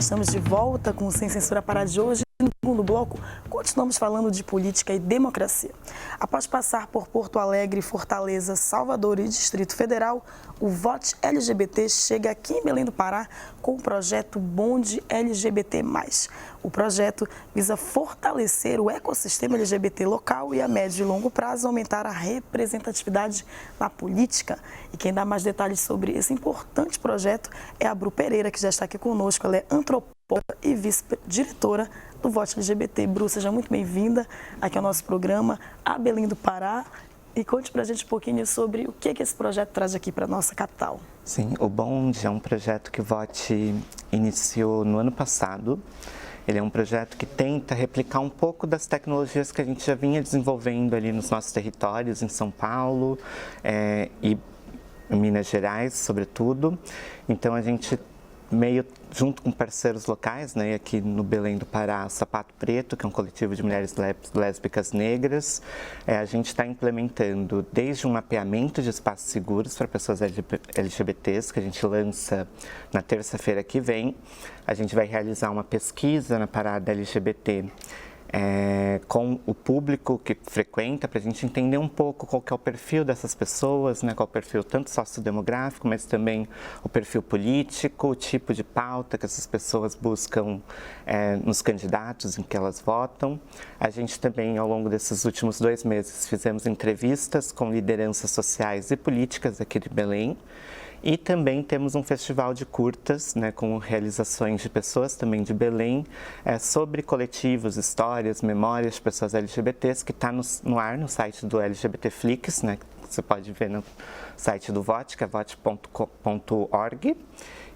estamos de volta com o Sem Censura Pará de hoje. No segundo bloco, continuamos falando de política e democracia. Após passar por Porto Alegre, Fortaleza, Salvador e Distrito Federal, o Vote LGBT chega aqui em Belém do Pará com o projeto Bonde LGBT+. O projeto visa fortalecer o ecossistema LGBT local e, a médio e longo prazo, aumentar a representatividade na política. E quem dá mais detalhes sobre esse importante projeto é a Bru Pereira, que já está aqui conosco. Ela é antropóloga e vice-diretora do Vote LGBT. Bru, seja muito bem-vinda aqui ao nosso programa, a Belém do Pará. E conte pra gente um pouquinho sobre o que esse projeto traz aqui para a nossa capital. Sim, o Bonde é um projeto que o Vote iniciou no ano passado. Ele é um projeto que tenta replicar um pouco das tecnologias que a gente já vinha desenvolvendo ali nos nossos territórios, em São Paulo e em Minas Gerais, sobretudo. Então, a gente meio junto com parceiros locais, né, aqui no Belém do Pará, Sapato Preto, que é um coletivo de mulheres lésbicas negras, a gente está implementando desde um mapeamento de espaços seguros para pessoas LGBTs, que a gente lança na terça-feira que vem. A gente vai realizar uma pesquisa na parada LGBT com o público que frequenta, para a gente entender um pouco qual que é o perfil dessas pessoas, né, qual é o perfil tanto sociodemográfico, mas também o perfil político, o tipo de pauta que essas pessoas buscam nos candidatos em que elas votam. A gente também, ao longo desses últimos 2 meses, fizemos entrevistas com lideranças sociais e políticas aqui de Belém. E também temos um festival de curtas, né, com realizações de pessoas também de Belém, sobre coletivos, histórias, memórias de pessoas LGBTs, que está no ar no site do LGBTflix, né, que você pode ver no site do Vote, que é vote.org.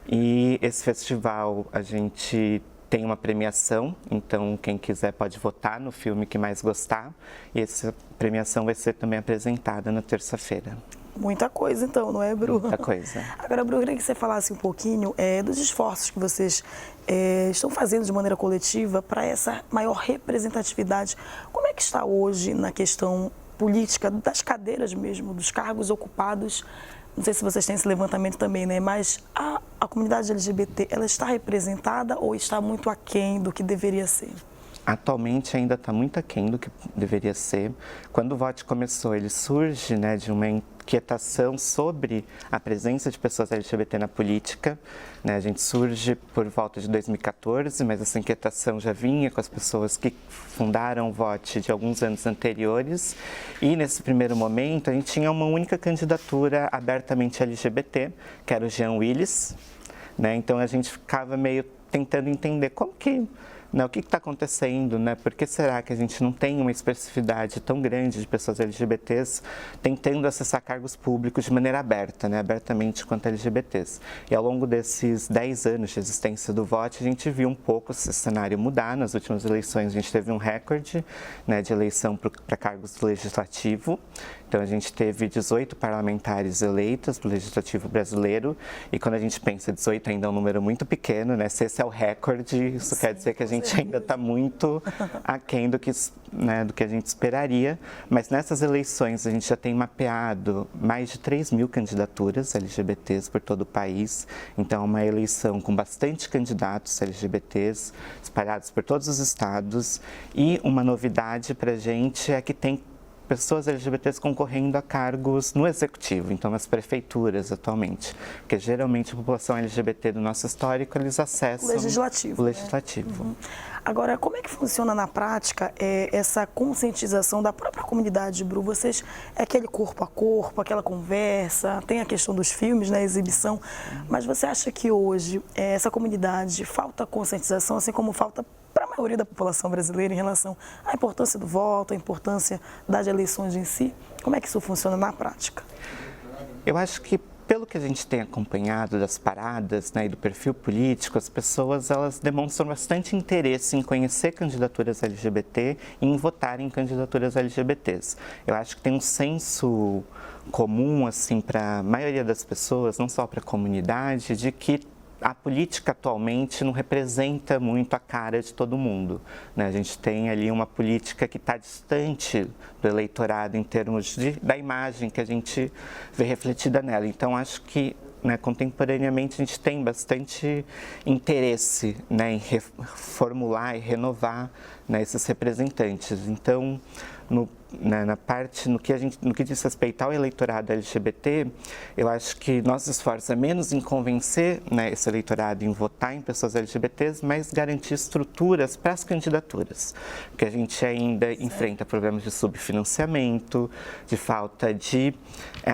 E esse festival a gente tem uma premiação, então quem quiser pode votar no filme que mais gostar. E essa premiação vai ser também apresentada na terça-feira. Muita coisa, então, não é, Bru? Muita coisa. Agora, Bru, eu queria que você falasse um pouquinho dos esforços que vocês estão fazendo de maneira coletiva para essa maior representatividade. Como é que está hoje na questão política, das cadeiras mesmo, dos cargos ocupados? Não sei se vocês têm esse levantamento também, né? Mas a comunidade LGBT, ela está representada ou está muito aquém do que deveria ser? Atualmente ainda está muito aquém do que deveria ser. Quando o Vote começou, ele surge, né, de uma inquietação sobre a presença de pessoas LGBT na política, né? A gente surge por volta de 2014, mas essa inquietação já vinha com as pessoas que fundaram o Vote de alguns anos anteriores. E nesse primeiro momento a gente tinha uma única candidatura abertamente LGBT, que era o Jean Willis, né? Então a gente ficava meio tentando entender como que, o que está acontecendo, né? Por que será que a gente não tem uma especificidade tão grande de pessoas LGBTs tentando acessar cargos públicos de maneira aberta, né? Abertamente quanto LGBTs. E ao longo desses 10 anos de existência do Vote, a gente viu um pouco esse cenário mudar. Nas últimas eleições, a gente teve um recorde, né, de eleição para cargos do Legislativo. Então, a gente teve 18 parlamentares eleitos do Legislativo brasileiro, e quando a gente pensa 18 ainda é um número muito pequeno, né? Se esse é o recorde, isso quer dizer que a gente ainda está muito aquém do que a gente esperaria. Mas nessas eleições a gente já tem mapeado mais de 3.000 candidaturas LGBTs por todo o país. Então, é uma eleição com bastante candidatos LGBTs espalhados por todos os estados. E uma novidade para a gente é que tem pessoas LGBTs concorrendo a cargos no executivo, então nas prefeituras atualmente, porque geralmente a população LGBT do nosso histórico, eles acessam o legislativo. Né? Uhum. Agora, como é que funciona na prática essa conscientização da própria comunidade, Bru? Vocês, é aquele corpo a corpo, aquela conversa, tem a questão dos filmes, né, a exibição, mas você acha que hoje essa comunidade falta conscientização, assim como falta para a maioria da população brasileira em relação à importância do voto, à importância das eleições em si? Como é que isso funciona na prática? Eu acho que, pelo que a gente tem acompanhado das paradas, né, e do perfil político, as pessoas elas demonstram bastante interesse em conhecer candidaturas LGBT e em votar em candidaturas LGBTs. Eu acho que tem um senso comum, assim, para a maioria das pessoas, não só para a comunidade, de que a política atualmente não representa muito a cara de todo mundo, né? A gente tem ali uma política que está distante do eleitorado em termos da imagem que a gente vê refletida nela. Então, acho que né, contemporaneamente a gente tem bastante interesse, né, em reformular e renovar, né, esses representantes. Então, no que diz respeito ao eleitorado LGBT, eu acho que nosso esforço é menos em convencer, né, esse eleitorado em votar em pessoas LGBTs, mas garantir estruturas para as candidaturas, porque a gente ainda enfrenta problemas de subfinanciamento, de falta de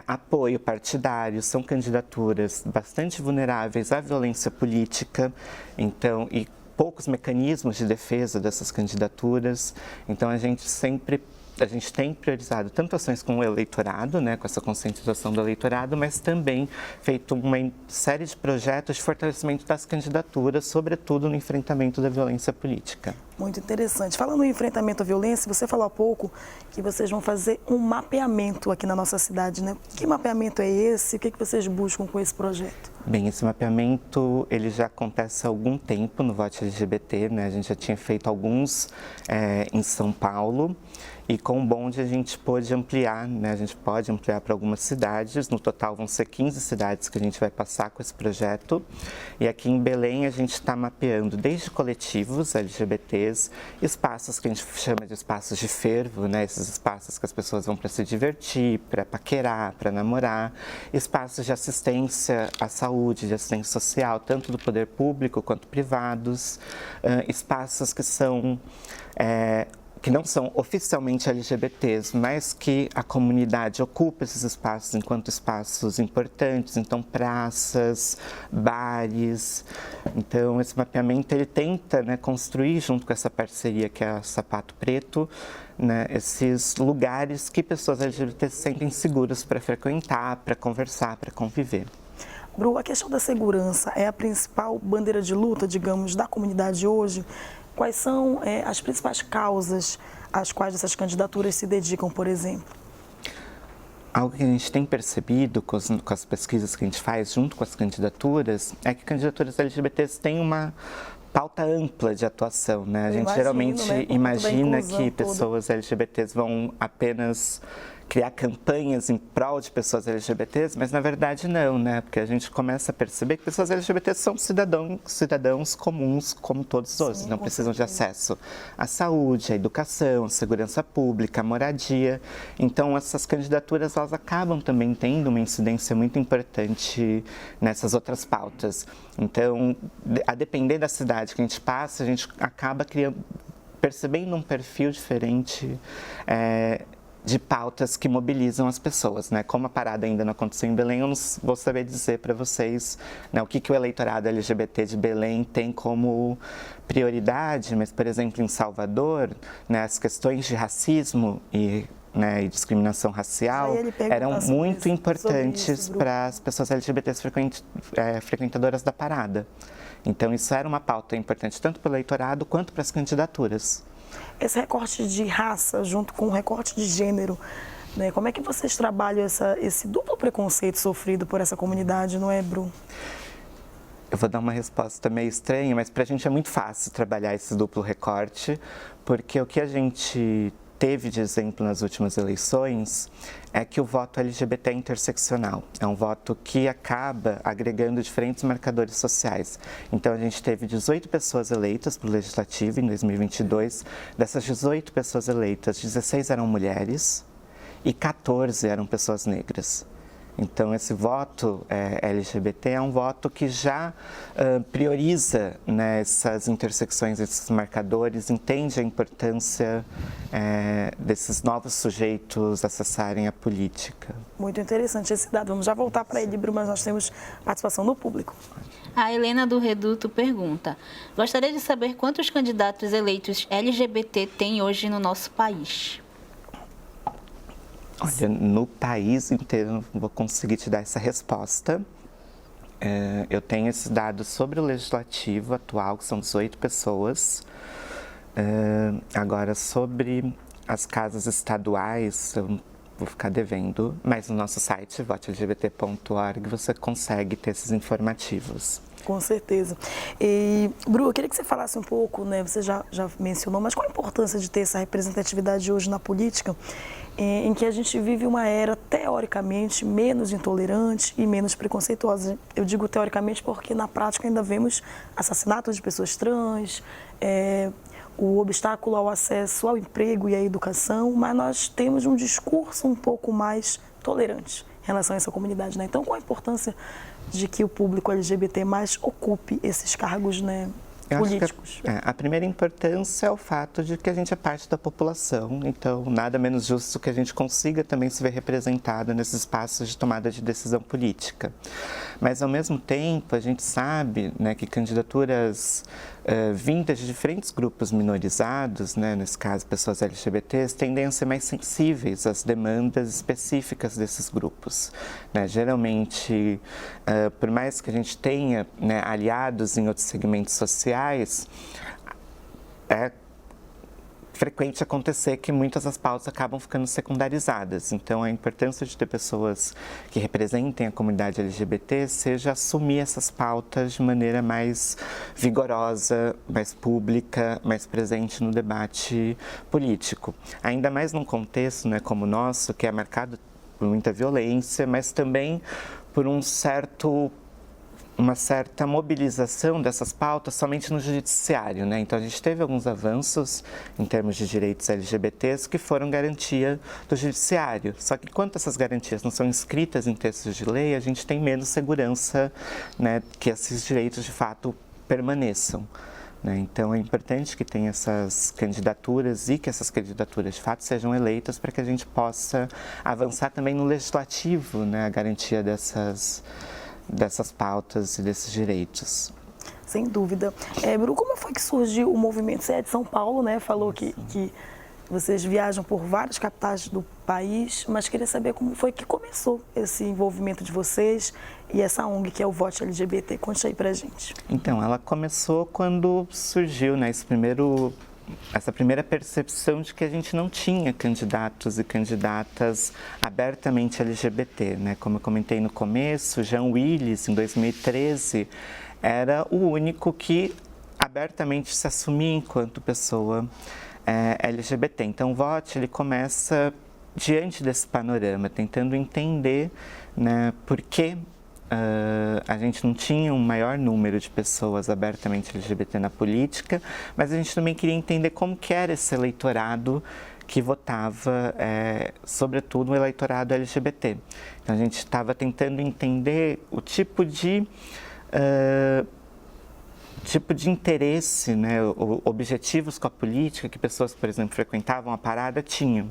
apoio partidário, são candidaturas bastante vulneráveis à violência política, então, e poucos mecanismos de defesa dessas candidaturas, então a gente tem priorizado tanto ações com o eleitorado, né, com essa conscientização do eleitorado, mas também feito uma série de projetos de fortalecimento das candidaturas, sobretudo no enfrentamento da violência política. Muito interessante. Falando em enfrentamento à violência, você falou há pouco que vocês vão fazer um mapeamento aqui na nossa cidade, né? Que mapeamento é esse? O que vocês buscam com esse projeto? Bem, esse mapeamento ele já acontece há algum tempo no Vote LGBT, né? A gente já tinha feito alguns em São Paulo e com o bonde a gente pôde ampliar, né? A gente pode ampliar para algumas cidades, no total vão ser 15 cidades que a gente vai passar com esse projeto. E aqui em Belém a gente está mapeando desde coletivos LGBTs, espaços que a gente chama de espaços de fervo, né? Esses espaços que as pessoas vão para se divertir, para paquerar, para namorar, espaços de assistência à saúde, de assistência social, tanto do poder público quanto privados, espaços que não são oficialmente LGBTs, mas que a comunidade ocupa esses espaços enquanto espaços importantes, então praças, bares. Então esse mapeamento ele tenta, né, construir junto com essa parceria que é a Sapato Preto, né, esses lugares que pessoas LGBTs se sentem seguras para frequentar, para conversar, para conviver. Bru, a questão da segurança é a principal bandeira de luta, digamos, da comunidade hoje. Quais são as principais causas às quais essas candidaturas se dedicam, por exemplo? Algo que a gente tem percebido com as pesquisas que a gente faz junto com as candidaturas é que candidaturas LGBTs têm uma pauta ampla de atuação, né? A gente geralmente, né, imagina que pessoas LGBTs vão apenas criar campanhas em prol de pessoas LGBTs, mas na verdade não, né? Porque a gente começa a perceber que pessoas LGBTs são cidadãos comuns como todos os outros, não precisam de acesso à saúde, à educação, à segurança pública, à moradia. Então essas candidaturas elas acabam também tendo uma incidência muito importante nessas outras pautas. Então, a depender da cidade que a gente passa, a gente acaba percebendo um perfil diferente de pautas que mobilizam as pessoas, né? Como a parada ainda não aconteceu em Belém, eu não vou saber dizer para vocês, né, o que o eleitorado LGBT de Belém tem como prioridade, mas, por exemplo, em Salvador, né, as questões de racismo e discriminação racial eram muito importantes para as pessoas LGBTs frequentadoras da parada. Então, isso era uma pauta importante tanto para o eleitorado quanto para as candidaturas. Esse recorte de raça junto com o recorte de gênero, né? Como é que vocês trabalham esse duplo preconceito sofrido por essa comunidade, não é, Bru? Eu vou dar uma resposta meio estranha, mas para a gente é muito fácil trabalhar esse duplo recorte, porque o que a gente teve de exemplo nas últimas eleições é que o voto LGBT é interseccional. É um voto que acaba agregando diferentes marcadores sociais. Então, a gente teve 18 pessoas eleitas para o Legislativo em 2022. Dessas 18 pessoas eleitas, 16 eram mulheres e 14 eram pessoas negras. Então, esse voto LGBT é um voto que já prioriza, né, essas intersecções, esses marcadores, entende a importância desses novos sujeitos acessarem a política. Muito interessante esse dado. Vamos já voltar para ele, Bruno, mas nós temos participação do público. A Helena do Reduto pergunta: gostaria de saber quantos candidatos eleitos LGBT tem hoje no nosso país? Olha, no país inteiro não vou conseguir te dar essa resposta. Eu tenho esses dados sobre o Legislativo atual, que são 18 pessoas. Agora, sobre as casas estaduais, eu vou ficar devendo, mas no nosso site, votelgbt.org, você consegue ter esses informativos. Com certeza. E, Bru, eu queria que você falasse um pouco, né? Você já mencionou, mas qual a importância de ter essa representatividade hoje na política, em que a gente vive uma era, teoricamente, menos intolerante e menos preconceituosa? Eu digo teoricamente porque, na prática, ainda vemos assassinatos de pessoas trans, o obstáculo ao acesso ao emprego e à educação, mas nós temos um discurso um pouco mais tolerante em relação a essa comunidade, né? Então, qual a importância de que o público LGBT mais ocupe esses cargos, né, políticos? A primeira importância é o fato de que a gente é parte da população, então nada menos justo que a gente consiga também se ver representado nesses espaços de tomada de decisão política. Mas, ao mesmo tempo, a gente sabe, né, que candidaturas vindas de diferentes grupos minorizados, né, nesse caso pessoas LGBTs, tendem a ser mais sensíveis às demandas específicas desses grupos, né? Geralmente, por mais que a gente tenha, né, aliados em outros segmentos sociais, é frequente acontecer que muitas das pautas acabam ficando secundarizadas. Então, a importância de ter pessoas que representem a comunidade LGBT seja assumir essas pautas de maneira mais vigorosa, mais pública, mais presente no debate político. Ainda mais num contexto, né, como o nosso, que é marcado por muita violência, mas também por uma certa mobilização dessas pautas somente no judiciário, né? Então, a gente teve alguns avanços em termos de direitos LGBTs que foram garantia do judiciário. Só que, enquanto essas garantias não são inscritas em textos de lei, a gente tem menos segurança, né, que esses direitos, de fato, permaneçam, né? Então, é importante que tenha essas candidaturas e que essas candidaturas, de fato, sejam eleitas para que a gente possa avançar também no legislativo, né, a garantia dessas pautas e desses direitos. Sem dúvida. Bru, como foi que surgiu o movimento? Você é de São Paulo, né? Falou que vocês viajam por várias capitais do país, mas queria saber como foi que começou esse envolvimento de vocês e essa ONG que é o Vote LGBT. Conte aí pra gente. Então, ela começou quando surgiu, né, essa primeira percepção de que a gente não tinha candidatos e candidatas abertamente LGBT, né? Como eu comentei no começo, Jean Willis, em 2013, era o único que abertamente se assumia enquanto pessoa LGBT. Então, o Vote, ele começa diante desse panorama, tentando entender, né, por que a gente não tinha um maior número de pessoas abertamente LGBT na política, mas a gente também queria entender como que era esse eleitorado que votava, sobretudo o eleitorado LGBT. Então, a gente estava tentando entender o tipo de interesse, né, objetivos com a política que pessoas, por exemplo, frequentavam a parada tinham,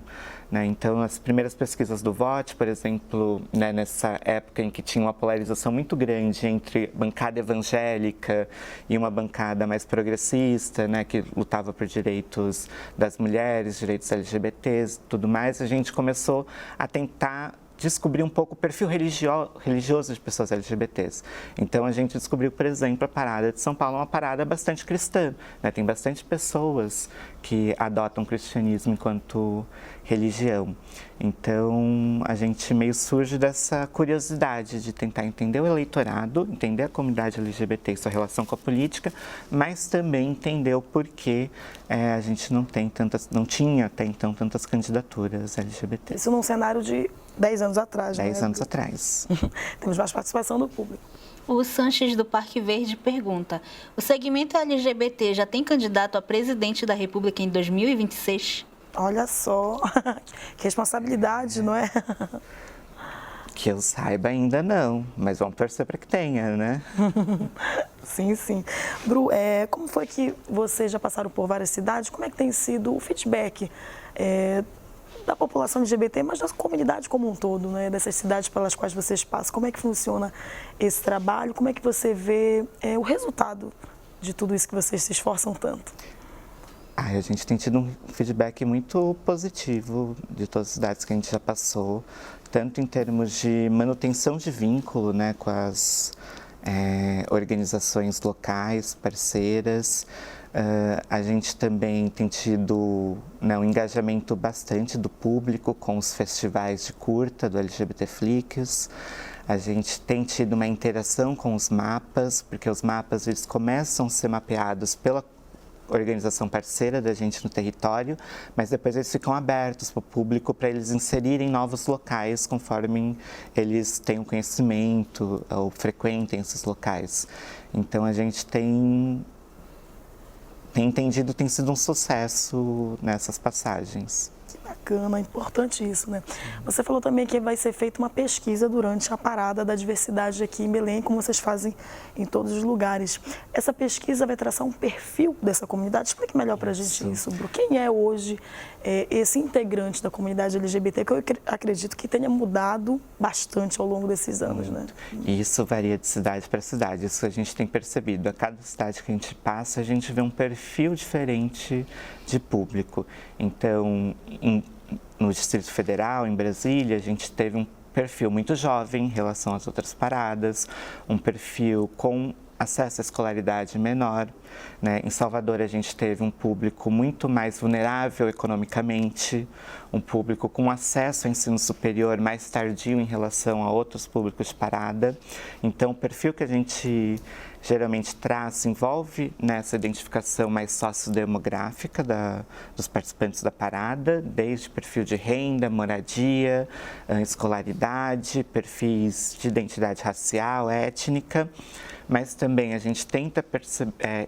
né? Então, as primeiras pesquisas do Vote, por exemplo, né, nessa época em que tinha uma polarização muito grande entre bancada evangélica e uma bancada mais progressista, né, que lutava por direitos das mulheres, direitos LGBTs, tudo mais, a gente começou a tentar descobrir um pouco o perfil religioso de pessoas LGBTs. Então, a gente descobriu, por exemplo, a parada de São Paulo é uma parada bastante cristã, né? Tem bastante pessoas que adotam o cristianismo enquanto religião. Então, a gente meio surge dessa curiosidade de tentar entender o eleitorado, entender a comunidade LGBT e sua relação com a política, mas também entender o porquê a gente não tinha até então tantas candidaturas LGBT. Isso num cenário de 10 anos atrás, 10 anos atrás. Temos mais participação do público. O Sanches do Parque Verde pergunta: o segmento LGBT já tem candidato a presidente da República em 2026? Olha só, que responsabilidade, não é? Que eu saiba ainda não, mas vamos torcer para que tenha, né? Sim, sim. Bru, como foi que vocês já passaram por várias cidades? Como é que tem sido o feedback da população LGBT, mas da comunidade como um todo, né? Dessas cidades pelas quais vocês passam? Como é que funciona esse trabalho? Como é que você vê o resultado de tudo isso que vocês se esforçam tanto? A gente tem tido um feedback muito positivo de todas as cidades que a gente já passou, tanto em termos de manutenção de vínculo, né, com as organizações locais, parceiras. A gente também tem tido, né, um engajamento bastante do público com os festivais de curta do LGBT Flix. A gente tem tido uma interação com os mapas, porque os mapas eles começam a ser mapeados pela organização parceira da gente no território, mas depois eles ficam abertos para o público para eles inserirem novos locais conforme eles tenham conhecimento ou frequentem esses locais. Então a gente tem entendido, tem sido um sucesso nessas passagens. Bacana, importante isso, né? Você falou também que vai ser feita uma pesquisa durante a parada da diversidade aqui em Belém, como vocês fazem em todos os lugares. Essa pesquisa vai traçar um perfil dessa comunidade? Explique melhor para a gente isso, Bru. Quem é hoje esse integrante da comunidade LGBT, que eu acredito que tenha mudado bastante ao longo desses anos, né? E isso varia de cidade para cidade, isso a gente tem percebido. A cada cidade que a gente passa, a gente vê um perfil diferente de público. Então, no Distrito Federal, em Brasília, a gente teve um perfil muito jovem em relação às outras paradas, um perfil com acesso à escolaridade menor, né? Em Salvador a gente teve um público muito mais vulnerável economicamente, um público com acesso ao ensino superior mais tardio em relação a outros públicos de parada. Então o perfil que a gente geralmente traz envolve nessa identificação mais sociodemográfica dos participantes da parada, desde perfil de renda, moradia, escolaridade, perfis de identidade racial, étnica, mas também a gente tenta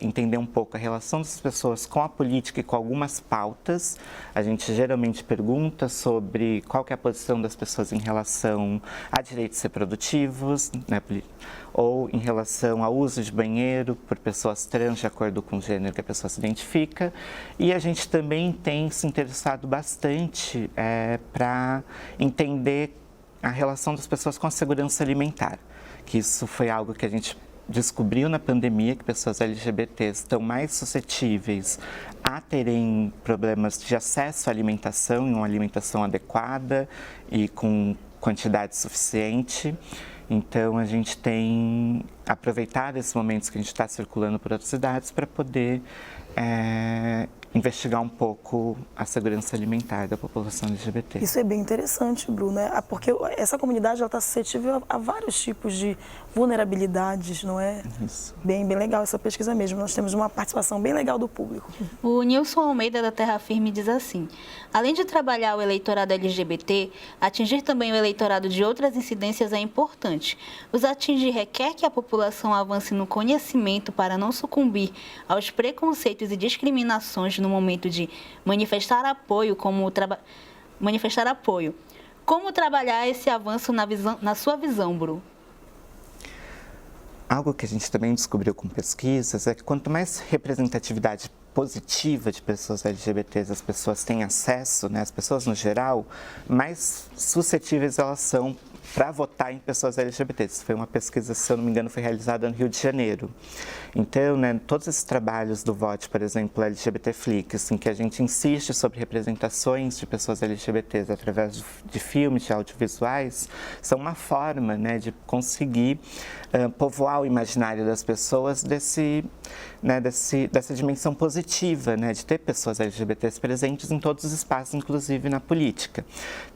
entender um pouco a relação dessas pessoas com a política e com algumas pautas. A gente geralmente pergunta sobre qual que é a posição das pessoas em relação a direitos reprodutivos, né, ou em relação ao uso de banheiro por pessoas trans de acordo com o gênero que a pessoa se identifica. E a gente também tem se interessado bastante para entender a relação das pessoas com a segurança alimentar, que isso foi algo que a gente descobriu na pandemia, que pessoas LGBTs estão mais suscetíveis a terem problemas de acesso à alimentação, e uma alimentação adequada e com quantidade suficiente. Então, a gente tem aproveitado esses momentos que a gente está circulando por outras cidades para poder investigar um pouco a segurança alimentar da população LGBT. Isso é bem interessante, Bru, né? Porque essa comunidade está suscetível a vários tipos de vulnerabilidades, não é? Isso. Bem legal essa pesquisa mesmo. Nós temos uma participação bem legal do público. O Nilson Almeida, da Terra Firme, diz assim: além de trabalhar o eleitorado LGBT, atingir também o eleitorado de outras incidências é importante. Os atingir requer que a população avance no conhecimento para não sucumbir aos preconceitos e discriminações no momento de manifestar apoio. Como trabalhar esse avanço na sua visão, Bru? Algo que a gente também descobriu com pesquisas é que quanto mais representatividade positiva de pessoas LGBTs as pessoas têm acesso, né, as pessoas no geral, mais suscetíveis elas são para votar em pessoas LGBTs. Foi uma pesquisa, se eu não me engano, foi realizada no Rio de Janeiro. Então, né, todos esses trabalhos do Vote, por exemplo, LGBT Flix, em que a gente insiste sobre representações de pessoas LGBTs através de filmes, de audiovisuais, são uma forma, né, de conseguir povoar o imaginário das pessoas dessa dimensão positiva, né, de ter pessoas LGBTs presentes em todos os espaços, inclusive na política.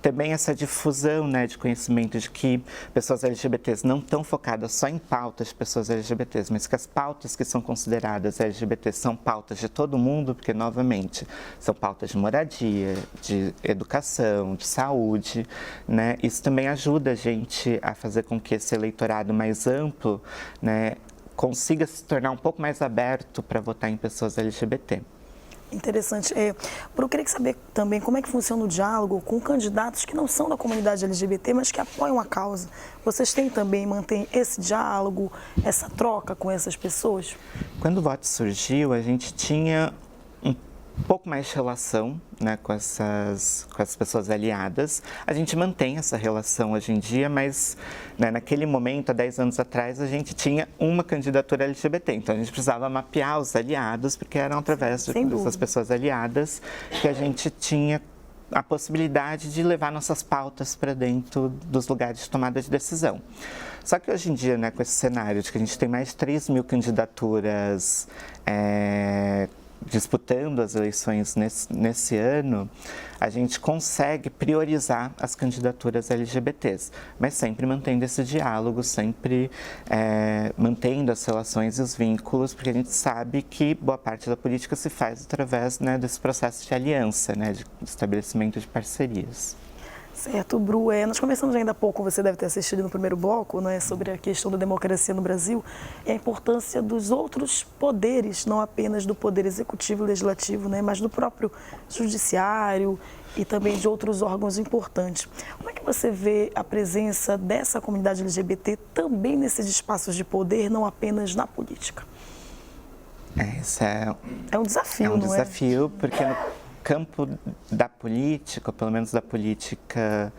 Também essa difusão, né, de conhecimento de que pessoas LGBTs não estão focadas só em pautas de pessoas LGBTs, mas que as pautas que são consideradas LGBTs são pautas de todo mundo, porque, novamente, são pautas de moradia, de educação, de saúde, né? Isso também ajuda a gente a fazer com que esse eleitorado mais amplo, né, consiga se tornar um pouco mais aberto para votar em pessoas LGBT. Interessante. Eu queria saber também como é que funciona o diálogo com candidatos que não são da comunidade LGBT, mas que apoiam a causa. Vocês mantêm esse diálogo, essa troca com essas pessoas? Quando o Vote surgiu, a gente tinha um pouco mais de relação, né, com essas pessoas aliadas. A gente mantém essa relação hoje em dia, mas, né, naquele momento, há 10 anos atrás, a gente tinha uma candidatura LGBT. Então, a gente precisava mapear os aliados, porque eram através dessas pessoas aliadas que a gente tinha a possibilidade de levar nossas pautas para dentro dos lugares de tomada de decisão. Só que hoje em dia, né, com esse cenário de que a gente tem mais de 3.000 candidaturas disputando as eleições nesse ano, a gente consegue priorizar as candidaturas LGBTs, mas sempre mantendo esse diálogo, sempre mantendo as relações e os vínculos, porque a gente sabe que boa parte da política se faz através, né, desse processo de aliança, né, de estabelecimento de parcerias. Certo, Bru, nós conversamos ainda há pouco, você deve ter assistido no primeiro bloco, né, sobre a questão da democracia no Brasil e a importância dos outros poderes, não apenas do poder executivo e legislativo, né, mas do próprio judiciário e também de outros órgãos importantes. Como é que você vê a presença dessa comunidade LGBT também nesses espaços de poder, não apenas na política? Isso é um desafio, não é? É um desafio, porque no campo da política, ou pelo menos da política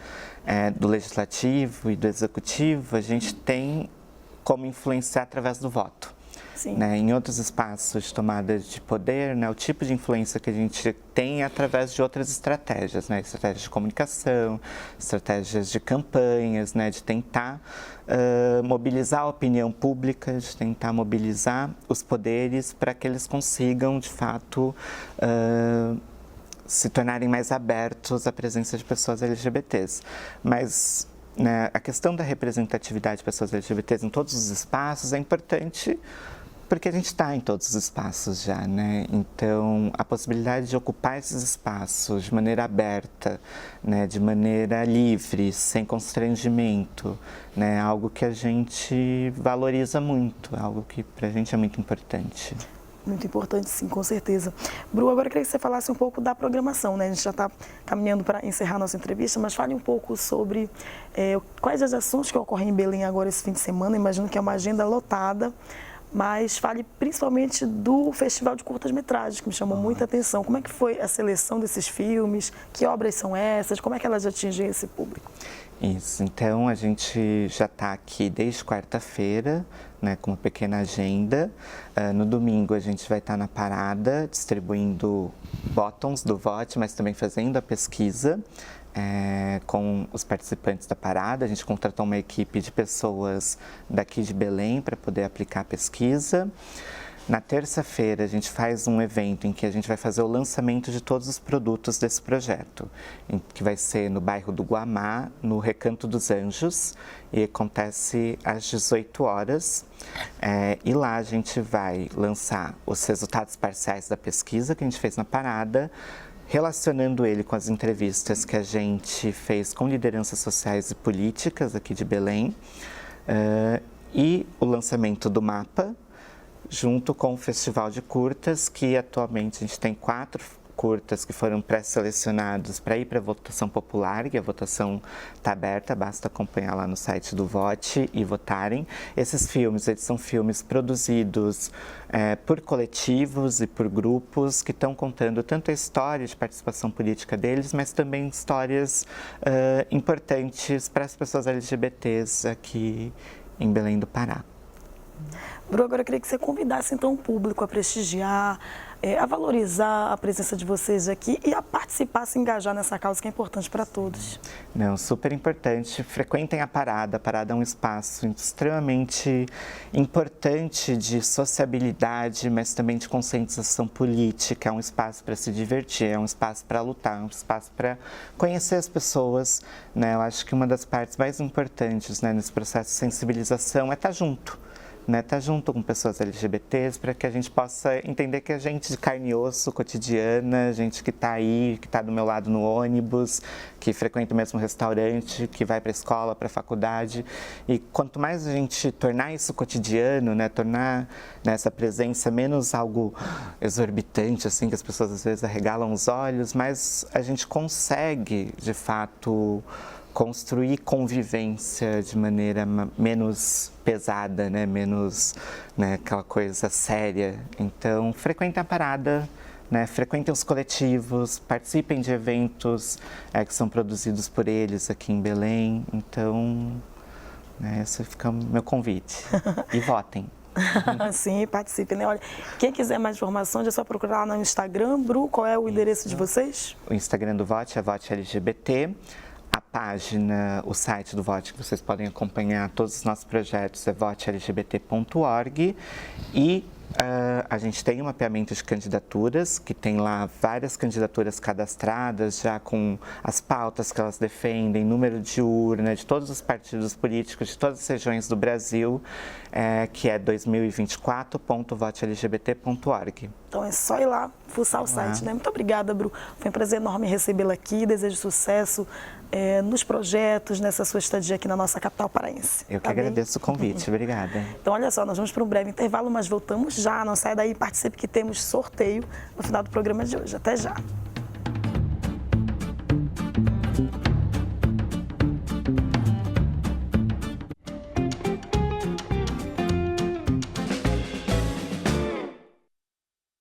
do legislativo e do executivo, a gente tem como influenciar através do voto. Sim. Né? Em outros espaços de tomada de poder, né, o tipo de influência que a gente tem é através de outras estratégias, né? Estratégias de comunicação, estratégias de campanhas, né? De tentar mobilizar a opinião pública, de tentar mobilizar os poderes para que eles consigam, de fato, se tornarem mais abertos à presença de pessoas LGBTs. Mas, né, a questão da representatividade de pessoas LGBTs em todos os espaços é importante porque a gente está em todos os espaços já, né? Então, a possibilidade de ocupar esses espaços de maneira aberta, né, de maneira livre, sem constrangimento, né, é algo que a gente valoriza muito, é algo que para a gente é muito importante. Muito importante, sim, com certeza. Bru, agora eu queria que você falasse um pouco da programação, né? A gente já está caminhando para encerrar a nossa entrevista, mas fale um pouco sobre quais as ações que ocorrem em Belém agora esse fim de semana. Imagino que é uma agenda lotada, mas fale principalmente do Festival de Curtas-Metragens, que me chamou muita atenção. Como é que foi a seleção desses filmes? Que obras são essas? Como é que elas atingem esse público? Isso, então a gente já está aqui desde quarta-feira, né, com uma pequena agenda. No domingo a gente vai estar na parada, distribuindo botões do vote, mas também fazendo a pesquisa com os participantes da parada. A gente contratou uma equipe de pessoas daqui de Belém para poder aplicar a pesquisa. Na terça-feira, a gente faz um evento em que a gente vai fazer o lançamento de todos os produtos desse projeto, que vai ser no bairro do Guamá, no Recanto dos Anjos, e acontece às 18 horas. E lá a gente vai lançar os resultados parciais da pesquisa que a gente fez na parada, relacionando ele com as entrevistas que a gente fez com lideranças sociais e políticas aqui de Belém, e o lançamento do mapa, junto com o Festival de Curtas, que atualmente a gente tem 4 curtas que foram pré-selecionados para ir para a votação popular, e a votação está aberta, basta acompanhar lá no site do Vote e votarem. Esses filmes, eles são filmes produzidos por coletivos e por grupos que estão contando tanto a história de participação política deles, mas também histórias importantes para as pessoas LGBTs aqui em Belém do Pará. Bru, agora eu queria que você convidasse então o público a prestigiar, a valorizar a presença de vocês aqui e a participar, se engajar nessa causa que é importante para todos. Não, super importante. Frequentem a parada. A parada é um espaço extremamente importante de sociabilidade, mas também de conscientização política. É um espaço para se divertir, é um espaço para lutar, é um espaço para conhecer as pessoas, né? Eu acho que uma das partes mais importantes, né, nesse processo de sensibilização é estar junto. Né, tá junto com pessoas LGBTs para que a gente possa entender que a gente de carne e osso cotidiana, gente que está aí, que está do meu lado no ônibus, que frequenta o mesmo restaurante, que vai para a escola, para a faculdade, e quanto mais a gente tornar isso cotidiano, né, tornar, né, essa presença menos algo exorbitante, assim, que as pessoas às vezes arregalam os olhos, mais a gente consegue, de fato, construir convivência de maneira menos pesada, né? Menos, né, aquela coisa séria. Então, frequentem a parada, né? Frequentem os coletivos, participem de eventos que são produzidos por eles aqui em Belém. Então, né, esse fica o meu convite. E votem. Sim, participem, né? Olha, quem quiser mais informações é só procurar lá no Instagram. Bru, qual é o endereço de vocês? O Instagram do Vote é Vote LGBT. A página, o site do Vote, que vocês podem acompanhar todos os nossos projetos, é votelgbt.org. E A gente tem um mapeamento de candidaturas, que tem lá várias candidaturas cadastradas, já com as pautas que elas defendem, número de urna, de todos os partidos políticos, de todas as regiões do Brasil, que é 2024.votelgbt.org. Então é só ir lá, fuçar o site, né? Muito obrigada, Bru. Foi um prazer enorme recebê-la aqui. Desejo sucesso nos projetos, nessa sua estadia aqui na nossa capital paraense. Eu que agradeço o convite. Obrigada. Então, olha só, nós vamos para um breve intervalo, mas voltamos já. Não saia daí, participe que temos sorteio no final do programa de hoje. Até já.